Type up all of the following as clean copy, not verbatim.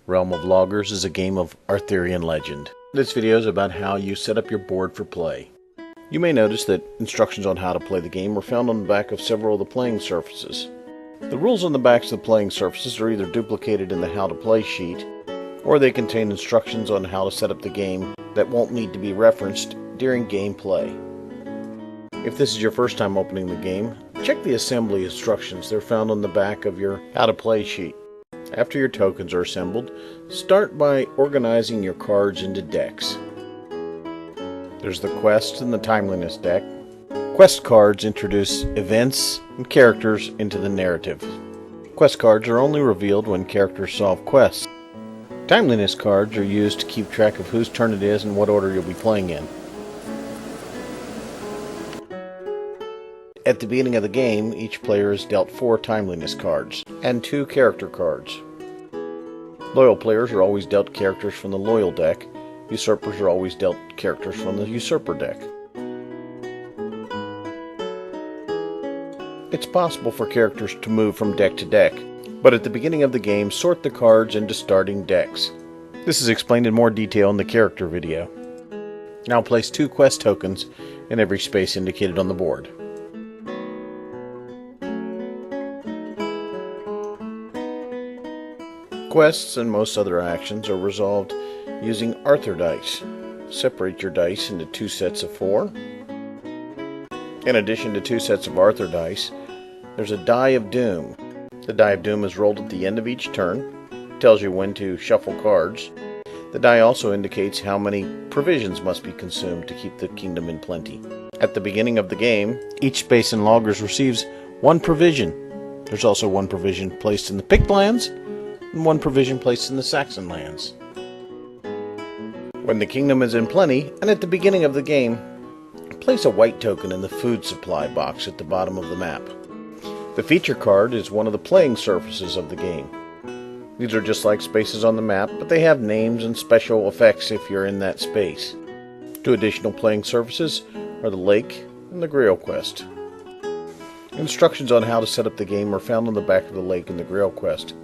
Realm of Logres is a game of Arthurian legend. This video is about how you set up your board for play. You may notice that instructions on how to play the game are found on the back of several of the playing surfaces. The rules on the backs of the playing surfaces are either duplicated in the How to Play sheet, or they contain instructions on how to set up the game that won't need to be referenced during gameplay. If this is your first time opening the game, check the assembly instructions. They're found on the back of your How to Play sheet. After your tokens are assembled, start by organizing your cards into decks. There's the Quest and the Timeliness deck. Quest cards introduce events and characters into the narrative. Quest cards are only revealed when characters solve quests. Timeliness cards are used to keep track of whose turn it is and what order you'll be playing in. At the beginning of the game, each player is dealt 4 Timeliness cards and 2 character cards. Loyal players are always dealt characters from the Loyal deck. Usurpers are always dealt characters from the Usurper deck. It's possible for characters to move from deck to deck, but at the beginning of the game, sort the cards into starting decks. This is explained in more detail in the character video. Now place 2 quest tokens in every space indicated on the board. Quests and most other actions are resolved using Arthur dice. Separate your dice into 2 sets of 4. In addition to 2 sets of Arthur dice, there's a Die of Doom. The Die of Doom is rolled at the end of each turn. It tells you when to shuffle cards. The die also indicates how many provisions must be consumed to keep the kingdom in plenty. At the beginning of the game, each space in Logres receives 1 provision. There's also 1 provision placed in the Pict lands, and 1 provision placed in the Saxon lands. When the kingdom is in plenty, and at the beginning of the game, place a white token in the food supply box at the bottom of the map. The feature card is one of the playing surfaces of the game. These are just like spaces on the map, but they have names and special effects if you're in that space. 2 additional playing surfaces are the Lake and the Grail Quest. Instructions on how to set up the game are found on the back of the Lake and the Grail Quest.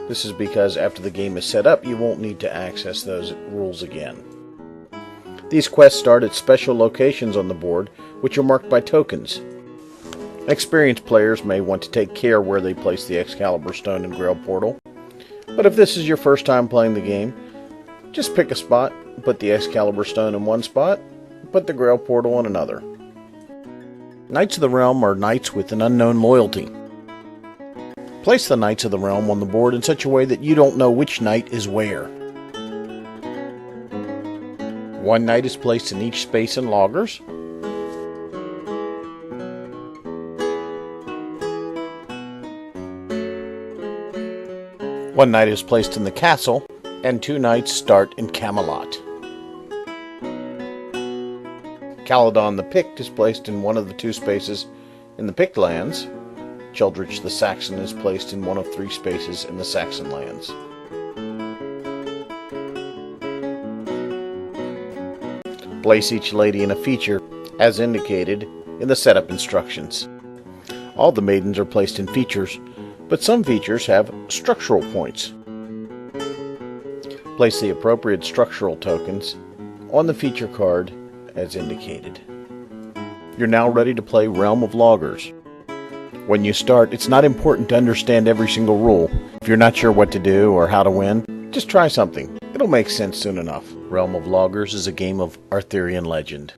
This is because after the game is set up, you won't need to access those rules again. These quests start at special locations on the board, which are marked by tokens. Experienced players may want to take care where they place the Excalibur Stone and Grail Portal. But if this is your first time playing the game, just pick a spot, put the Excalibur Stone in one spot, put the Grail Portal in another. Knights of the Realm are knights with an unknown loyalty. Place the Knights of the Realm on the board in such a way that you don't know which knight is where. 1 knight is placed in each space in Logres. One knight is placed in the castle, and 2 knights start in Camelot. Caledon the Pict is placed in one of the 2 spaces in the Pict lands. Cheldrich the Saxon is placed in one of 3 spaces in the Saxon lands. Place each lady in a feature, as indicated in the setup instructions. All the maidens are placed in features, but some features have structural points. Place the appropriate structural tokens on the feature card as indicated. You're now ready to play Realm of Logres. When you start, it's not important to understand every single rule. If you're not sure what to do or how to win, just try something. It'll make sense soon enough. Realm of Logres is a game of Arthurian legend.